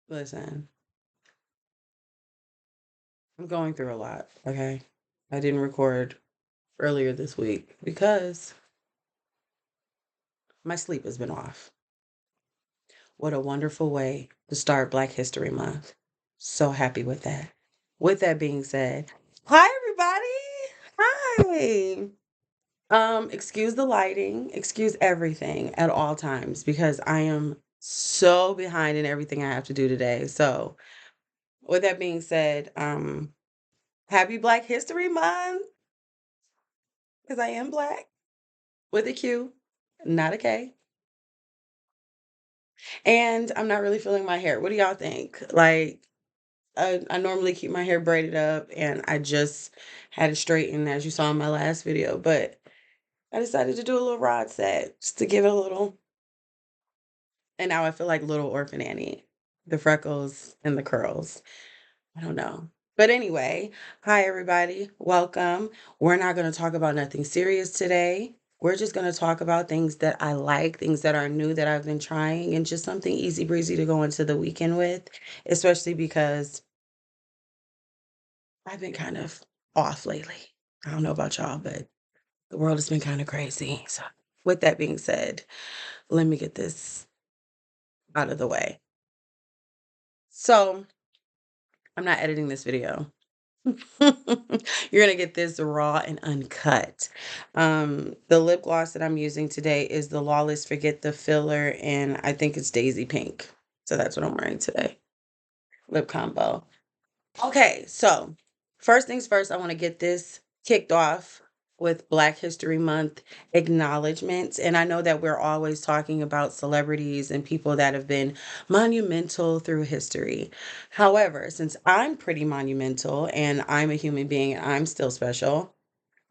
Listen, I'm going through a lot, okay? I didn't record earlier this week because my sleep has been off. What a wonderful way to start Black History Month. So happy with that. With that being said, hi everybody. Hi. Excuse the lighting, excuse everything at all times because I am so behind in everything I have to do today. So, with that being said, happy Black History Month because I am Black with a Q, not a K. And I'm not really feeling my hair. What do y'all think? Like, I normally keep my hair braided up and I just had it straightened as you saw in my last video, but I decided to do a little rod set just to give it a little. And now I feel like little orphan Annie. The freckles and the curls. I don't know. But anyway, hi everybody. Welcome. We're not going to talk about nothing serious today. We're just going to talk about things that I like, things that are new that I've been trying, and just something easy breezy to go into the weekend with, especially because I've been kind of off lately. I don't know about y'all, but the world has been kind of crazy. So, with that being said, let me get this out of the way. So, I'm not editing this video. You're gonna get this raw and uncut. The lip gloss that I'm using today is the Lawless Forget the Filler, and I think it's Daisy Pink. So that's what I'm wearing today. Lip combo. Okay, so first things first, I want to get this kicked off with Black History Month acknowledgments. And I know that we're always talking about celebrities and people that have been monumental through history. However, since I'm pretty monumental and I'm a human being and I'm still special,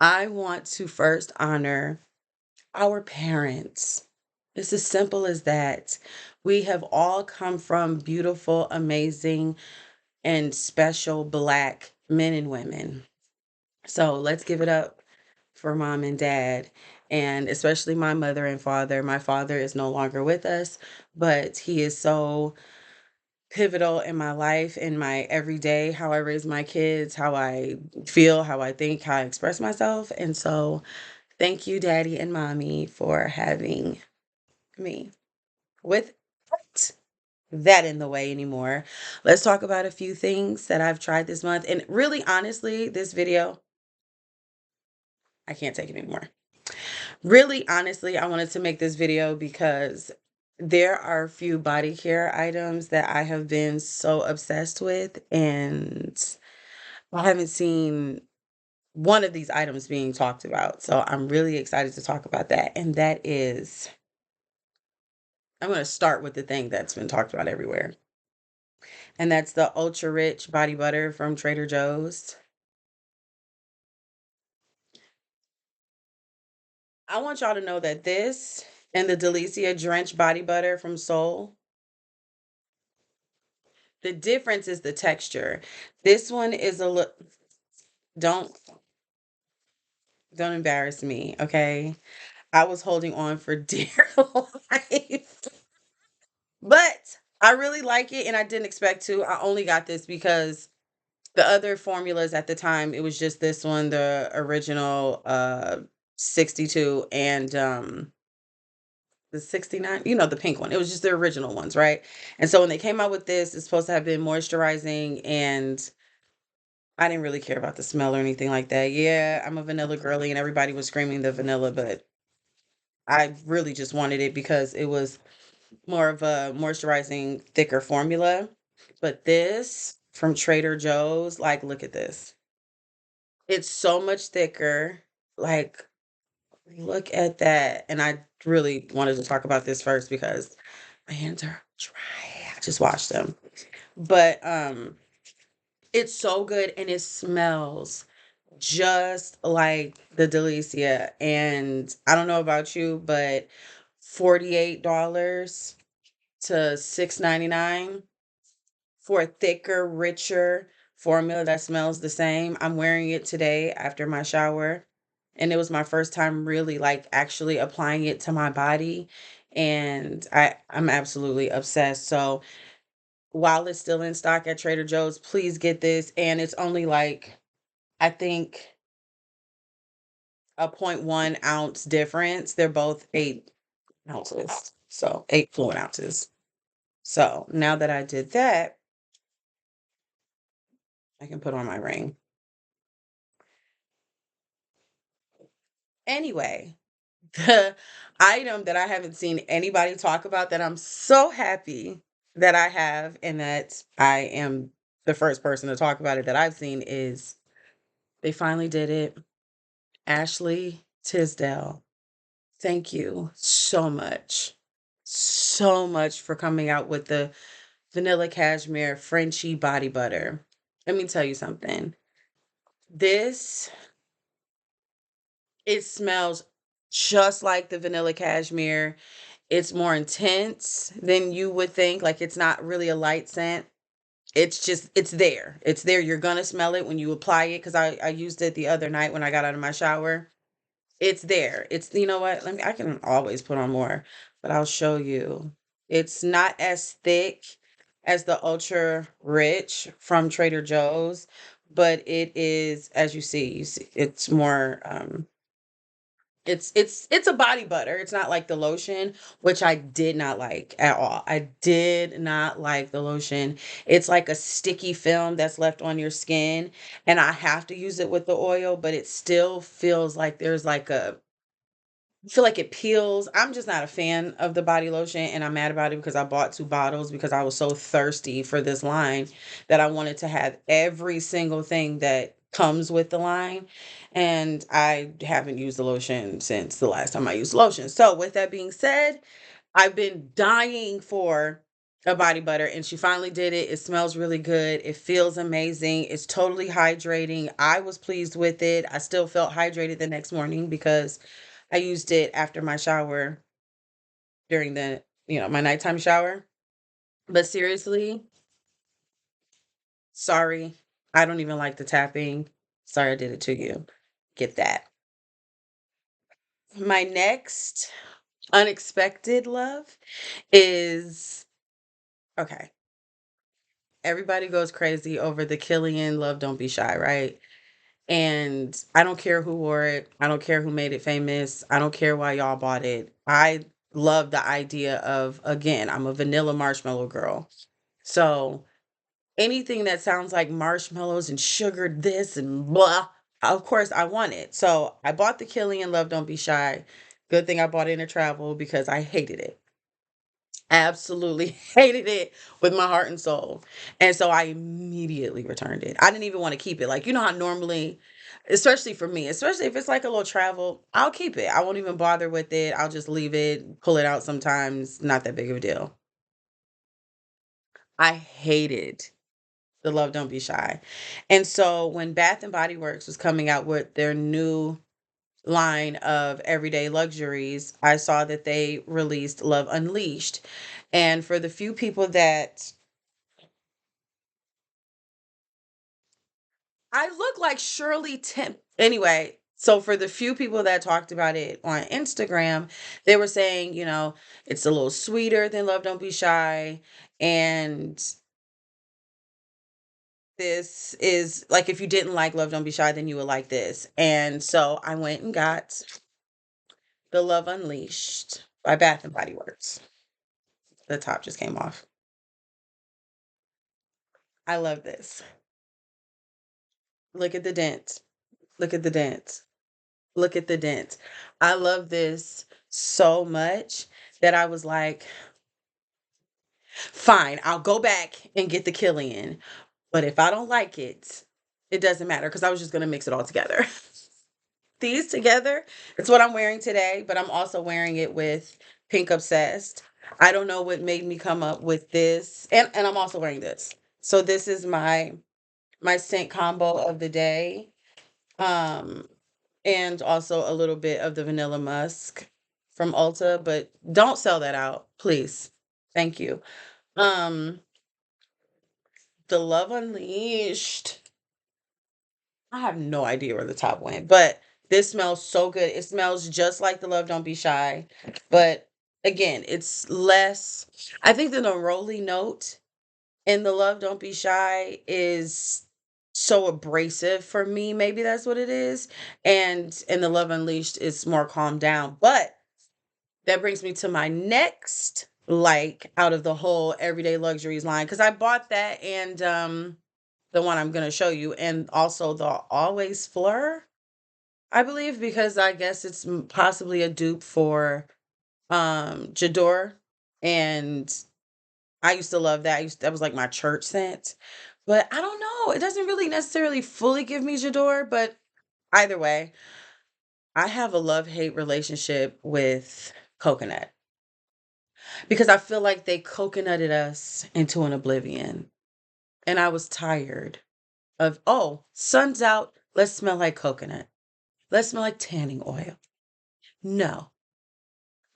I want to first honor our parents. It's as simple as that. We have all come from beautiful, amazing, and special Black men and women. So let's give it up for mom and dad, and especially my mother and father. My father is no longer with us, but he is so pivotal in my life, in my everyday, how I raise my kids, how I feel, how I think, how I express myself. And so thank you, daddy and mommy, for having me. With that in the way anymore, let's talk about a few things that I've tried this month. And really, honestly, this video, I can't take it anymore. Really, honestly, I wanted to make this video because there are a few body care items that I have been so obsessed with, and I haven't seen one of these items being talked about. So I'm really excited to talk about that. And that is, I'm going to start with the thing that's been talked about everywhere. And that's the ultra rich body butter from Trader Joe's. I want y'all to know that this and the Delicia Drenched Body Butter from Soul, the difference is the texture. This one is a look. Don't don't embarrass me, okay? I was holding on for dear life. But I really like it and I didn't expect to. I only got this because the other formulas at the time, it was just this one, the original 62 and the 69, the pink one. It was just the original ones, right? And so when they came out with this, it's supposed to have been moisturizing, and I didn't really care about the smell or anything like that. Yeah, I'm a vanilla girly and everybody was screaming the vanilla, but I really just wanted it because it was more of a moisturizing, thicker formula. But this from Trader Joe's, like, look at this. It's so much thicker. Like, look at that. And I really wanted to talk about this first because my hands are dry. I just washed them. But it's so good and it smells just like the Delicia. And I don't know about you, but $48 to $6.99 for a thicker, richer formula that smells the same. I'm wearing it today after my shower. And it was my first time really like actually applying it to my body. And I'm absolutely obsessed. So while it's still in stock at Trader Joe's, please get this. And it's only like, I think, a point 0.1 ounce difference. They're both 8 ounces. So 8 fluid ounces. So now that I did that, I can put on my ring. Anyway, the item that I haven't seen anybody talk about that I'm so happy that I have and that I am the first person to talk about it that I've seen is they finally did it. Ashley Tisdale, thank you so much for coming out with the vanilla cashmere Frenshe body butter. Let me tell you something. This, it smells just like the vanilla cashmere. It's more intense than you would think. Like, it's not really a light scent. It's just, it's there. It's there. You're gonna smell it when you apply it because I used it the other night when I got out of my shower. It's there. It's, you know what? I can always put on more, but I'll show you. It's not as thick as the Ultra Rich from Trader Joe's, but it is, as you see, it's more it's a body butter. It's not like the lotion, which I did not like at all. I did not like the lotion. It's like a sticky film that's left on your skin, and I have to use it with the oil, but it still feels like there's like a I feel like it peels. I'm just not a fan of the body lotion, and I'm mad about it because I bought 2 bottles because I was so thirsty for this line that I wanted to have every single thing that comes with the line, and I haven't used the lotion since the last time I used lotion. So, with that being said, I've been dying for a body butter, and she finally did it. It smells really good. It feels amazing. It's totally hydrating. I was pleased with it. I still felt hydrated the next morning because I used it after my shower during my nighttime shower. But seriously, sorry. I don't even like the tapping. Sorry I did it to you. Get that. My next unexpected love is okay. Everybody goes crazy over the Killian Love Don't Be Shy, right? And I don't care who wore it. I don't care who made it famous. I don't care why y'all bought it. I love the idea of, again, I'm a vanilla marshmallow girl. So anything that sounds like marshmallows and sugar this and blah, of course I want it. So I bought the Killian Love Don't Be Shy. Good thing I bought it in a travel because I hated it. Absolutely hated it with my heart and soul. And so I immediately returned it. I didn't even want to keep it. Like, you know how normally, especially for me, especially if it's like a little travel, I'll keep it. I won't even bother with it. I'll just leave it, pull it out sometimes. Not that big of a deal. I hated the Love Don't Be Shy. And so when Bath and Body Works was coming out with their new line of everyday luxuries, I saw that they released Love Unleashed. And for the few people that I look like Shirley Tim. Anyway, so for the few people that talked about it on Instagram, they were saying, it's a little sweeter than Love Don't Be Shy. And this is like, if you didn't like Love Don't Be Shy, then you would like this. And so I went and got the Love Unleashed by Bath and Body Works. The top just came off. I love this. Look at the dent. Look at the dent. Look at the dent. I love this so much that I was like, fine, I'll go back and get the Killian. But if I don't like it, it doesn't matter because I was just going to mix it all together. These together, it's what I'm wearing today, but I'm also wearing it with Pink Obsessed. I don't know what made me come up with this. And I'm also wearing this. So this is my scent combo of the day. Um and also a little bit of the vanilla musk from Ulta, but don't sell that out, please. Thank you. Um, the Love Unleashed. I have no idea where the top went, but this smells so good. It smells just like the Love Don't Be Shy, but again, it's less. I think the neroli note And the Love Don't Be Shy is so abrasive for me, maybe that's what it is, and the Love Unleashed is more calmed down, but that brings me to my next like out of the whole Everyday Luxuries line because I bought that and the one I'm gonna show you, and also the Always Fleur, I believe, because I guess it's possibly a dupe for J'adore, and I used to love that. That was like my church scent. But I don't know. It doesn't really necessarily fully give me J'adore, but either way, I have a love-hate relationship with coconut because I feel like they coconutted us into an oblivion. And I was tired of, oh, sun's out, let's smell like coconut. Let's smell like tanning oil. No,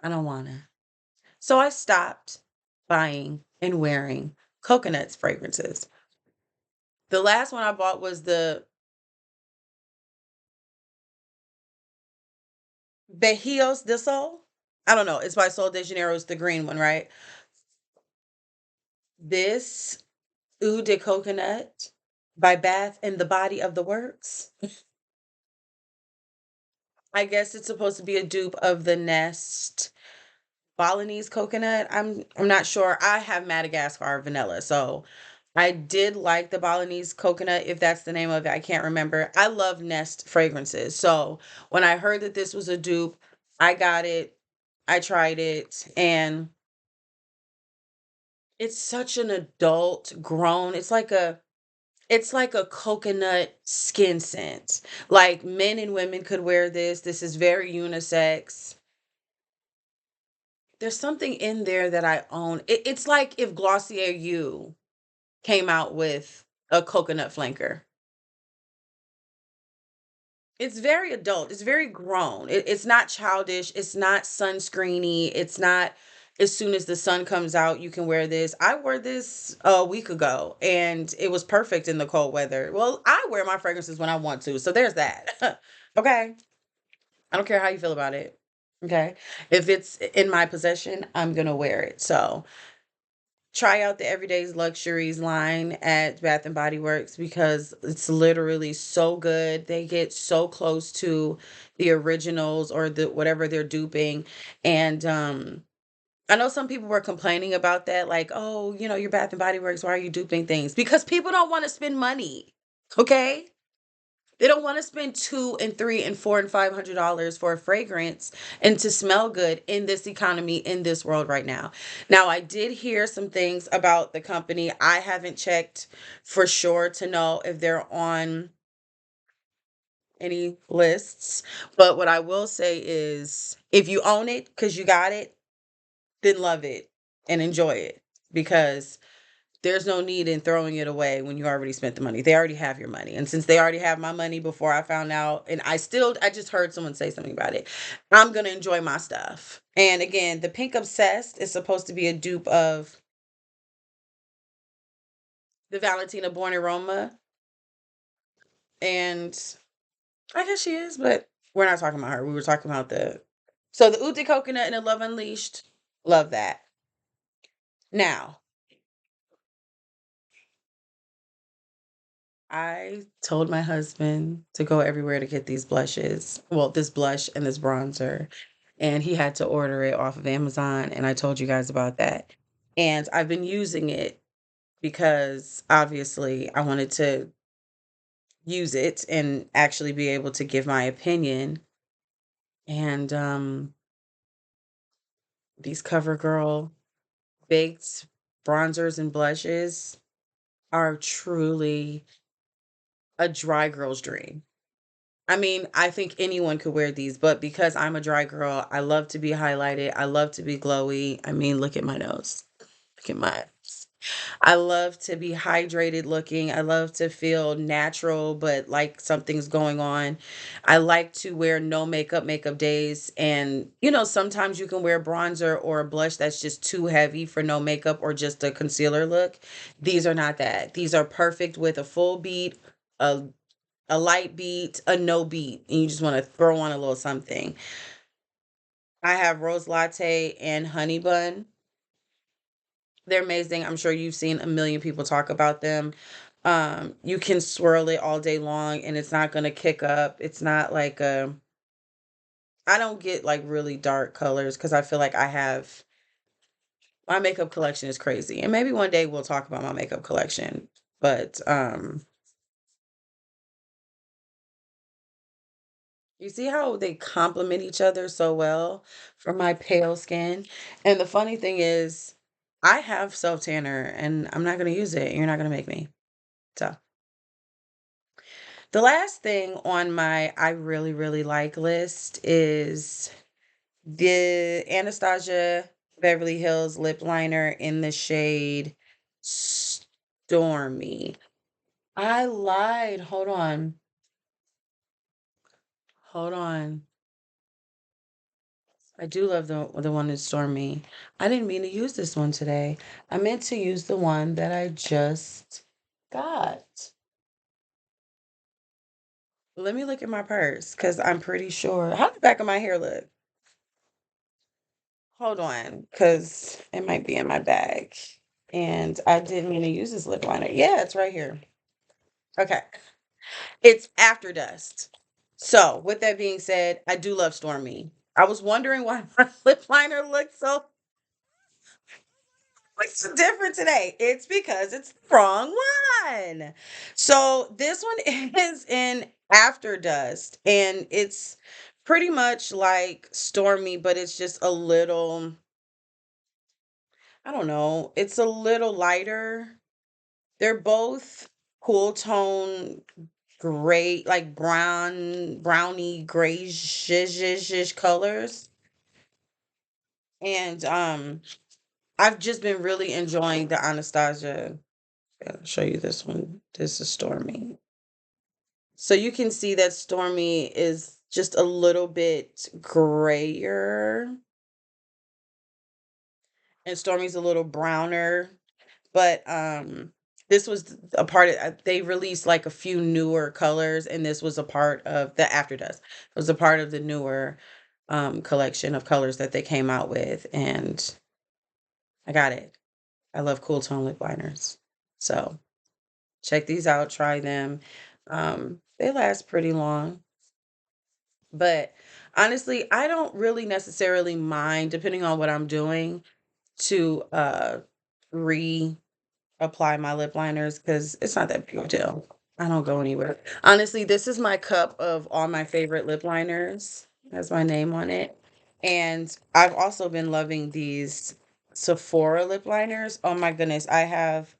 I don't want to. So I stopped buying and wearing coconut fragrances. The last one I bought was the Beijos de Sol. I don't know. It's by Sol de Janeiro. It's the green one, right? This Eau de Coconut by Bath and the Body of the Works. I guess it's supposed to be a dupe of the Nest Balinese coconut. I'm not sure. I have Madagascar vanilla, so I did like the Balinese coconut, if that's the name of it. I can't remember. I love Nest fragrances. So when I heard that this was a dupe, I got it. I tried it, and it's such an adult grown. It's like a coconut skin scent. Like men and women could wear this. This is very unisex. There's something in there that I own. It's like if Glossier U came out with a coconut flanker. It's very adult. It's very grown. It's not childish. It's not sunscreeny. It's not as soon as the sun comes out, you can wear this. I wore this a week ago and it was perfect in the cold weather. Well, I wear my fragrances when I want to. So there's that. Okay. I don't care how you feel about it. Okay. If it's in my possession, I'm going to wear it. So try out the Everyday's Luxuries line at Bath and Body Works because it's literally so good. They get so close to the originals or the whatever they're duping. And I know some people were complaining about that, like, oh, your Bath and Body Works, why are you duping things? Because people don't want to spend money. Okay? They don't want to spend two and three and four and $500 for a fragrance and to smell good in this economy, in this world right now. Now, I did hear some things about the company. I haven't checked for sure to know if they're on any lists. But what I will say is if you own it because you got it, then love it and enjoy it because there's no need in throwing it away when you already spent the money. They already have your money. And since they already have my money before I found out, and I just heard someone say something about it, I'm going to enjoy my stuff. And again, the Pink Obsessed is supposed to be a dupe of the Valentina Born Aroma. And I guess she is, but we're not talking about her. We were talking about so the Oud Coconut and the Love Unleashed. Love that. Now, I told my husband to go everywhere to get these blushes. Well, this blush and this bronzer. And he had to order it off of Amazon. And I told you guys about that. And I've been using it because obviously I wanted to use it and actually be able to give my opinion. And these CoverGirl baked bronzers and blushes are truly a dry girl's dream. I mean, I think anyone could wear these, but because I'm a dry girl, I love to be highlighted. I love to be glowy. I mean, look at my nose. Look at my I love to be hydrated looking. I love to feel natural, but like something's going on. I like to wear no makeup days. And, sometimes you can wear bronzer or a blush that's just too heavy for no makeup or just a concealer look. These are not that. These are perfect with a full beat, a a light beat, a no beat, and you just want to throw on a little something. I have rose latte and honey bun. They're amazing. I'm sure you've seen a million people talk about them. You can swirl it all day long and it's not gonna kick up. It's not like I don't get like really dark colors because I feel like I have my makeup collection is crazy. And maybe one day we'll talk about my makeup collection. But you see how they complement each other so well for my pale skin? And the funny thing is, I have self tanner and I'm not gonna use it. You're not gonna make me. So the last thing on my I really, really like list is the Anastasia Beverly Hills lip liner in the shade Stormy. I lied. Hold on. Hold on. I do love the one that's Stormy. I didn't mean to use this one today. I meant to use the one that I just got. Let me look at my purse because I'm pretty sure. How the back of my hair look? Hold on, because it might be in my bag. And I didn't mean to use this lip liner. Yeah, it's right here. Okay. It's After Dust. So, with that being said, I do love Stormy. I was wondering why my lip liner looks so different today. It's because it's the wrong one. So, this one is in After Dust, and it's pretty much like Stormy, but it's just a little, I don't know, it's a little lighter. They're both cool tone gray, like brownie grayish colors. And I've just been really enjoying the Anastasia. I'll show you this one. This is Stormy. So you can see that Stormy is just a little bit grayer and Stormy's a little browner. But this was a part of they released like a few newer colors and this was a part of the After Dusk. It was a part of the newer collection of colors that they came out with and I got it. I love cool tone lip liners. So, check these out, try them. They last pretty long, but honestly, I don't really necessarily mind depending on what I'm doing to re apply my lip liners because it's not that big of a deal. I don't go anywhere. Honestly, this is my cup of all my favorite lip liners. Has my name on it. And I've also been loving these Sephora lip liners. Oh my goodness. I have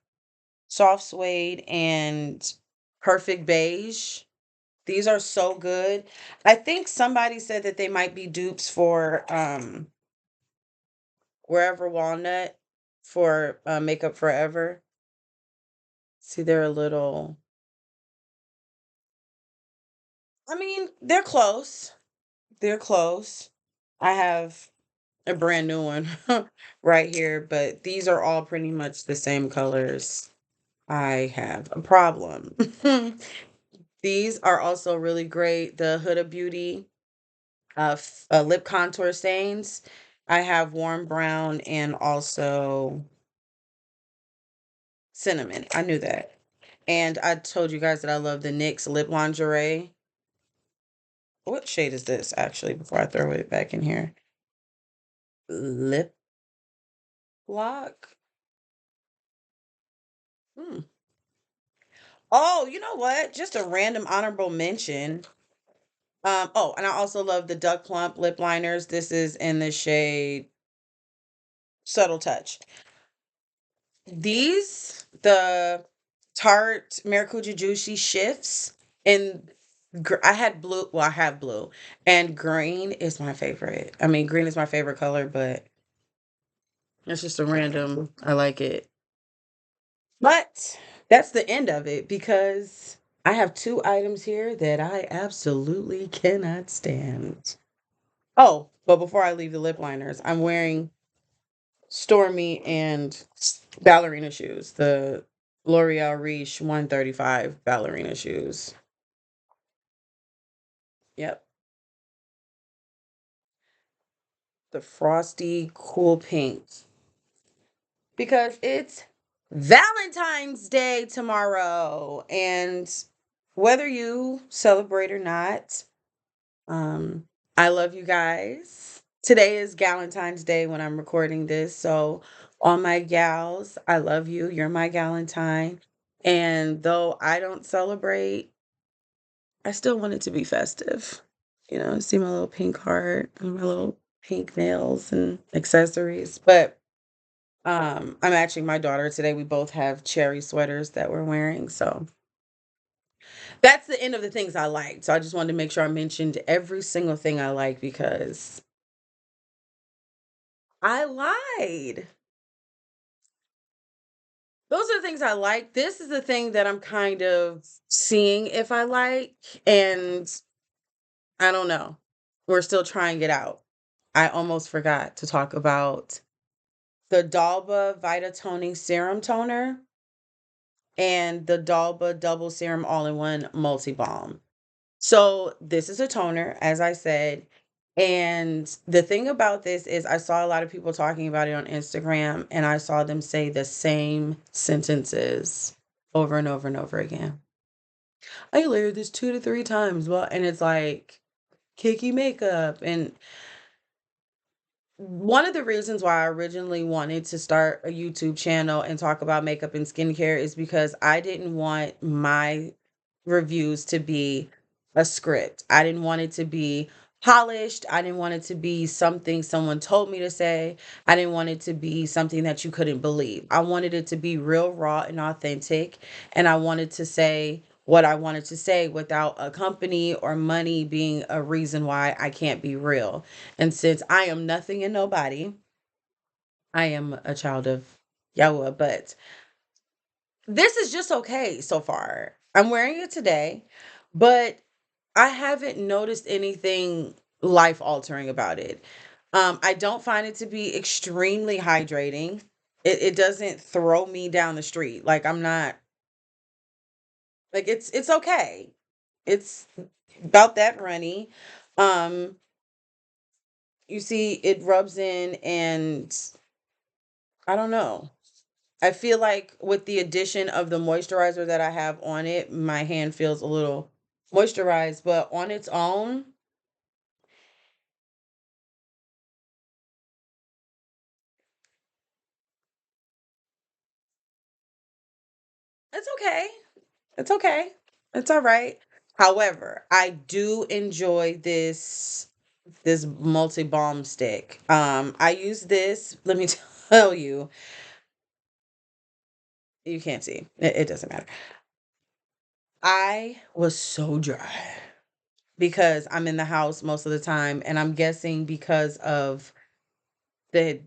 Soft Suede and Perfect Beige. These are so good. I think somebody said that they might be dupes for Wherever Walnut for Makeup Forever. See, they're a little, I mean, they're close. They're close. I have a brand new one right here, but these are all pretty much the same colors. I have a problem. These are also really great. The Huda Beauty lip contour stains. I have warm brown and also cinnamon. I knew that. And I told you guys that I love the NYX lip lingerie. What shade is this actually before I throw it back in here? Lip lock. Hmm. Oh, you know what? Just a random honorable mention. Oh, and I also love the Duck Plump lip liners. This is in the shade Subtle Touch. These, the Tarte Maracuja Juicy shifts, and I had blue. Well, I have blue, and green is my favorite. I mean, green is my favorite color, but it's just a random. I like it. But that's the end of it because I have two items here that I absolutely cannot stand. Oh, but before I leave the lip liners, I'm wearing Stormy and ballerina shoes, the L'Oreal Riche 135 ballerina shoes. Yep. The frosty cool pink. because it's Valentine's Day tomorrow. And whether you celebrate or not, um, I love you guys. Today is Galentine's Day when I'm recording this. So, all my gals, I love you. You're my Galentine. And though I don't celebrate, I still want it to be festive. See my little pink heart and my little pink nails and accessories. But I'm matching my daughter today. We both have cherry sweaters that we're wearing. So that's the end of the things I liked. So I just wanted to make sure I mentioned every single thing I like because I lied. Those are the things I like. This is the thing that I'm kind of seeing if I like, and I don't know. We're still trying it out. I almost forgot to talk about the Dalba Vita Toning Serum Toner and the Dalba Double Serum All-in-One Multi Balm. So this is a toner, as I said. And the thing about this is I saw a lot of people talking about it on Instagram and I saw them say the same sentences over and over and over again. I layered this 2 to 3 times. Well, and it's like kicky makeup. And one of the reasons why I originally wanted to start a YouTube channel and talk about makeup and skincare is because I didn't want my reviews to be a script. I didn't want it to be polished. I didn't want it to be something someone told me to say. I didn't want it to be something that you couldn't believe. I wanted it to be real, raw, and authentic. And I wanted to say what I wanted to say without a company or money being a reason why I can't be real. And since I am nothing and nobody, I am a child of Yahweh, but this is just okay so far. I'm wearing it today, but I haven't noticed anything life altering about it. I don't find it to be extremely hydrating. It doesn't throw me down the street. Like I'm not like it's okay. It's about that runny. Um, you see it rubs in and I don't know. I feel like with the addition of the moisturizer that I have on it, my hand feels a little moisturized, but on its own, it's okay. It's okay. It's all right. However, I do enjoy this multi balm stick. I use this. Let me tell you, you can't see. It doesn't matter. I was so dry because I'm in the house most of the time, and I'm guessing because of the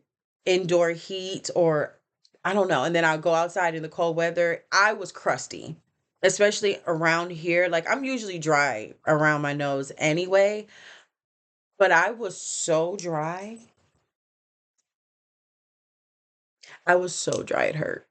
indoor heat or I don't know. And then I'll go outside in the cold weather. I was crusty, especially around here. Like I'm usually dry around my nose anyway, but I was so dry. I was so dry it hurt.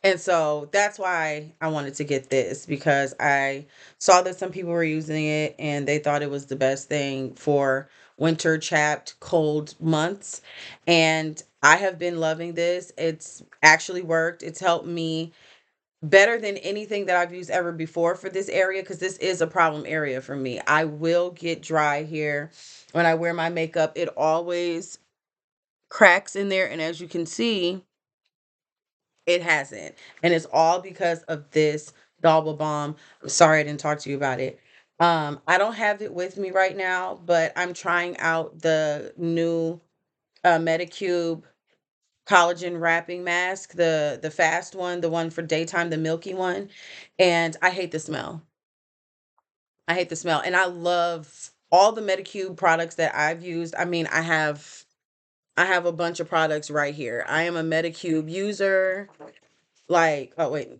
And so that's why I wanted to get this because I saw that some people were using it and they thought it was the best thing for winter chapped cold months. And I have been loving this. It's actually worked. It's helped me better than anything that I've used ever before for this area because this is a problem area for me. I will get dry here when I wear my makeup. It always cracks in there. And as you can see, it hasn't. And it's all because of this Double Bomb. I'm sorry I didn't talk to you about it. I don't have it with me right now, but I'm trying out the new Medicube collagen wrapping mask, the fast one, the one for daytime, the milky one, and I hate the smell. I hate the smell, and I love all the Medicube products that I've used. I mean, I have a bunch of products right here. I am a Medicube user. Like, oh wait,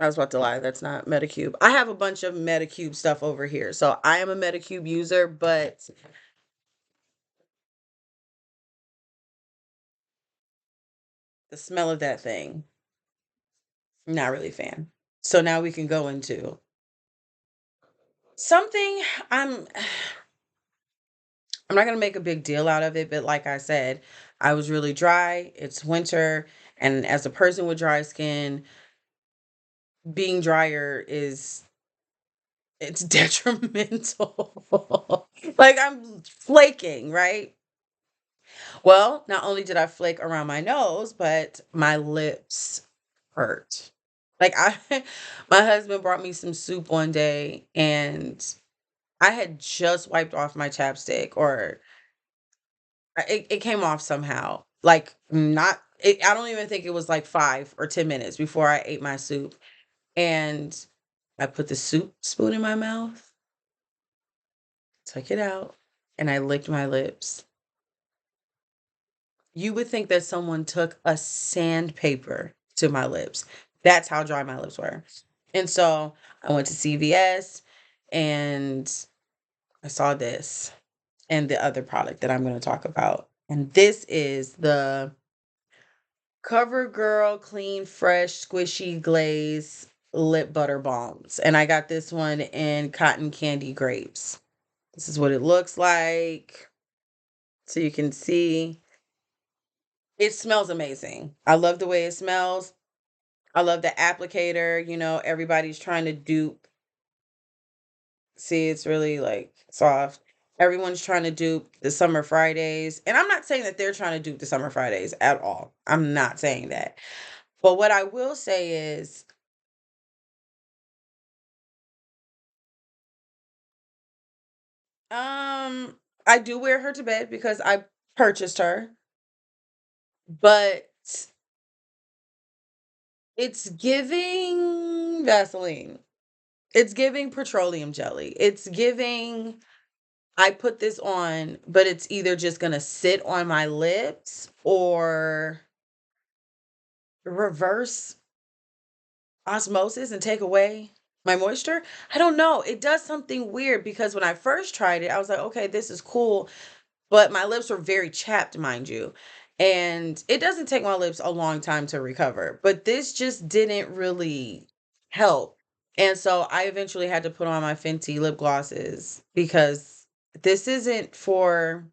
I was about to lie. That's not Medicube. I have a bunch of Medicube stuff over here. So I am a Medicube user, but the smell of that thing, not really a fan. So now we can go into something I'm I'm not gonna make a big deal out of it, but like I said, I was really dry. It's winter, And as a person with dry skin, being drier is it's detrimental. Like I'm flaking, right? Well, not only did I flake around my nose, but my lips hurt. Like I my husband brought me some soup one day and I had just wiped off my chapstick or it came off somehow. Like not I don't even think it was like 5 or 10 minutes before I ate my soup and I put the soup spoon in my mouth, took it out, and I licked my lips. You would think that someone took a sandpaper to my lips. That's how dry my lips were. And so I went to CVS and I saw this and the other product that I'm going to talk about. And this is the CoverGirl Clean Fresh Squishy Glaze Lip Butter Balms. And I got this one in Cotton Candy Grapes. This is what it looks like. So you can see it smells amazing. I love the way it smells. I love the applicator. Everybody's trying to dupe. See, it's really like soft. Everyone's trying to dupe the Summer Fridays. And I'm not saying that they're trying to dupe the Summer Fridays at all. I'm not saying that. But what I will say is, um, I do wear her to bed because I purchased her, but it's giving Vaseline. It's giving petroleum jelly. It's giving I put this on, but it's either just gonna sit on my lips or reverse osmosis and take away my moisture. I don't know. It does something weird because when I first tried it, I was like, okay, this is cool. But my lips were very chapped, mind you. And it doesn't take my lips a long time to recover. But this just didn't really help. And so I eventually had to put on my Fenty lip glosses because this isn't for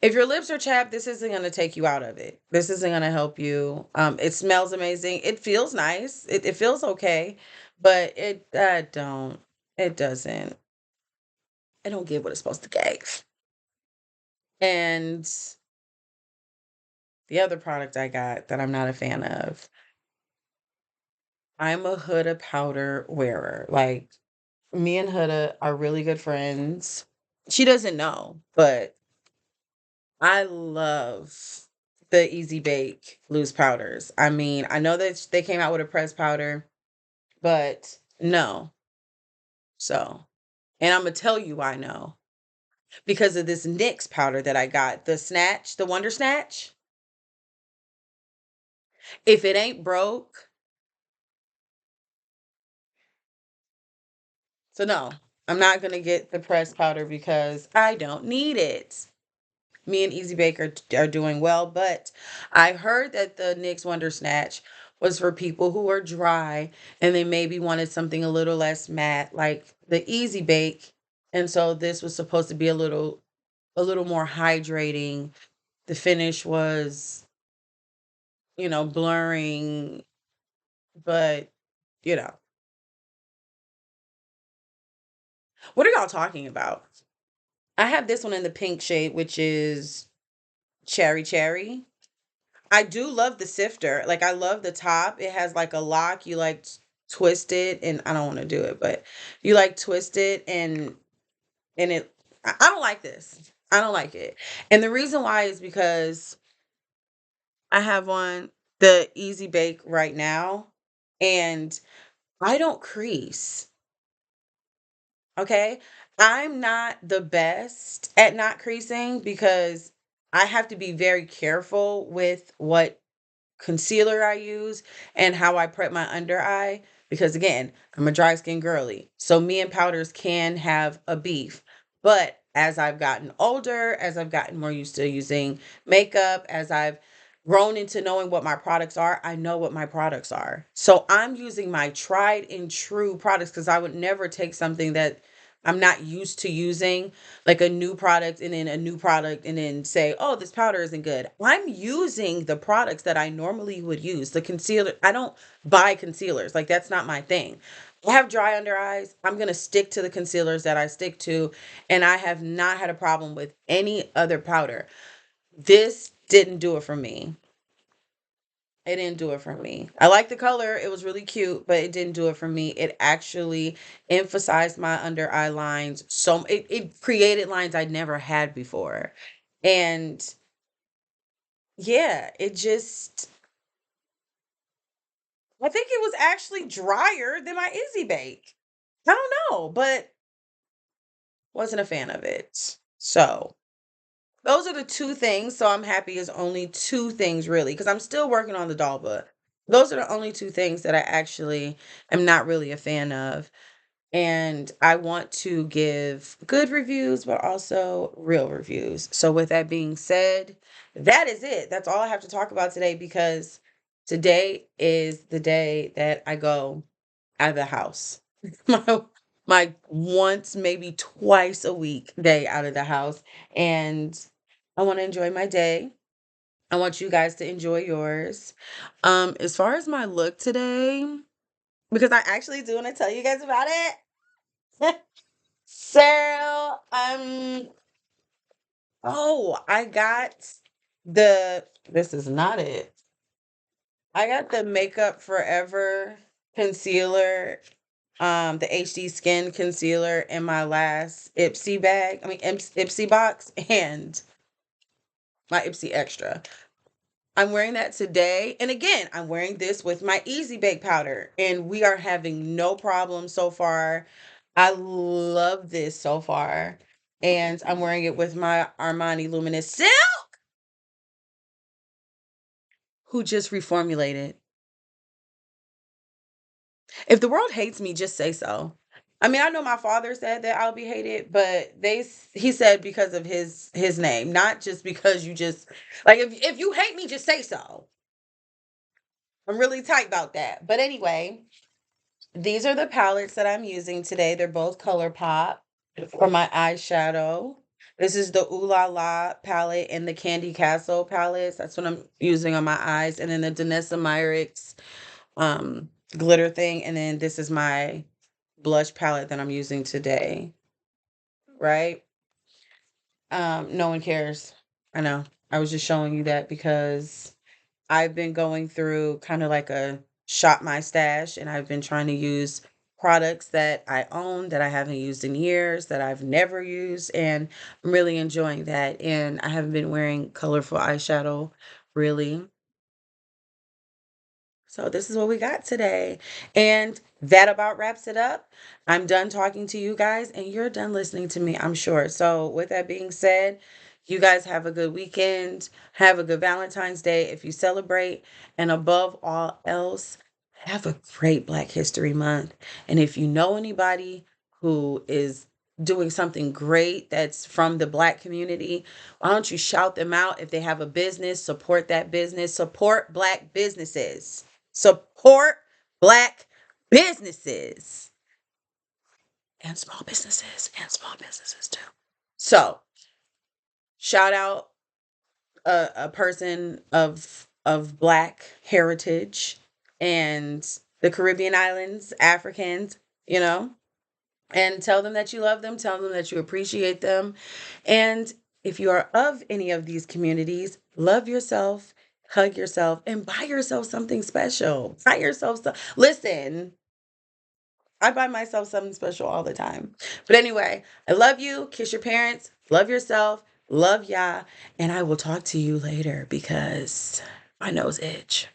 if your lips are chapped, this isn't going to take you out of it. This isn't going to help you. It smells amazing. It feels nice. It feels okay, but it doesn't. I don't get what it's supposed to give. And the other product I got that I'm not a fan of, I'm a Huda powder wearer. Like me and Huda are really good friends. She doesn't know, but I love the Easy Bake loose powders. I mean, I know that they came out with a pressed powder, but no. So, and I'm gonna tell you why no. Because of this NYX powder that I got, the Snatch, the Wonder Snatch. If it ain't broke, so no, I'm not gonna get the pressed powder because I don't need it. Me and Easy Bake are doing well, but I heard that the NYX Wonder Snatch was for people who are dry and they maybe wanted something a little less matte, like the Easy Bake. And so this was supposed to be a little more hydrating. The finish was, blurring, but you know. What are y'all talking about? I have this one in the pink shade, which is cherry cherry. I do love the sifter. Like I love the top. It has like a lock. You like twist it, and I don't want to do it, but you like twist it, and it. I don't like this. I don't like it, and the reason why is because I have on the Easy Bake right now, and I don't crease. Okay, I'm not the best at not creasing because I have to be very careful with what concealer I use and how I prep my under eye because again, I'm a dry skin girly. So me and powders can have a beef. But as I've gotten older, as I've gotten more used to using makeup, as I've grown into knowing what my products are, I know what my products are. So I'm using my tried and true products because I would never take something that I'm not used to using like a new product and then a new product and then say, oh, this powder isn't good. I'm using the products that I normally would use. The concealer, I don't buy concealers. Like, that's not my thing. I have dry under eyes. I'm going to stick to the concealers that I stick to. And I have not had a problem with any other powder. This didn't do it for me. It didn't do it for me. I like the color. It was really cute, but it didn't do it for me. It actually emphasized my under eye lines. So it created lines I'd never had before. And yeah, it just, I think it was actually drier than my Izzy Bake. I don't know, but wasn't a fan of it. So those are the two things. So I'm happy is only two things really, because I'm still working on the doll, but those are the only two things that I actually am not really a fan of. And I want to give good reviews, but also real reviews. So with that being said, that is it. That's all I have to talk about today, because today is the day that I go out of the house. my my once, maybe twice a week day out of the house. And I want to enjoy my day. I want you guys to enjoy yours. As far as my look today, because I actually do want to tell you guys about it. So, oh, I got this is not it. I got the Makeup Forever concealer, the HD Skin concealer in my last Ipsy bag. I mean, Ipsy box and my Ipsy Extra. I'm wearing that today. And again, I'm wearing this with my Easy Bake powder, and we are having no problem so far. I love this so far. And I'm wearing it with my Armani Luminous Silk, who just reformulated. If the world hates me, just say so. I mean, I know my father said that I'll be hated, but he said because of his name, not just because you just like, if you hate me, just say so. I'm really tight about that. But anyway, these are the palettes that I'm using today. They're both ColourPop for my eyeshadow. This is the Ooh La La palette and the Candy Castle palettes. That's what I'm using on my eyes. And then the Danessa Myricks glitter thing. And then this is my blush palette that I'm using today. Right? No one cares. I know. I was just showing you that because I've been going through kind of like a shop my stash, and I've been trying to use products that I own that I haven't used in years, that I've never used, and I'm really enjoying that. And I haven't been wearing colorful eyeshadow really. So this is what we got today. And that about wraps it up. I'm done talking to you guys, and you're done listening to me, I'm sure. So with that being said, you guys have a good weekend. Have a good Valentine's Day if you celebrate. And above all else, have a great Black History Month. And if you know anybody who is doing something great that's from the Black community, why don't you shout them out? If they have a business, support that business. Support Black businesses. Support Black businesses and small businesses too. So, shout out a person of Black heritage and the Caribbean islands, Africans, you know, and tell them that you love them, tell them that you appreciate them. And if you are of any of these communities, love yourself, hug yourself, and buy yourself something special. Buy yourself some. Listen, I buy myself something special all the time. But anyway, I love you. Kiss your parents. Love yourself. Love ya. And I will talk to you later because my nose itch.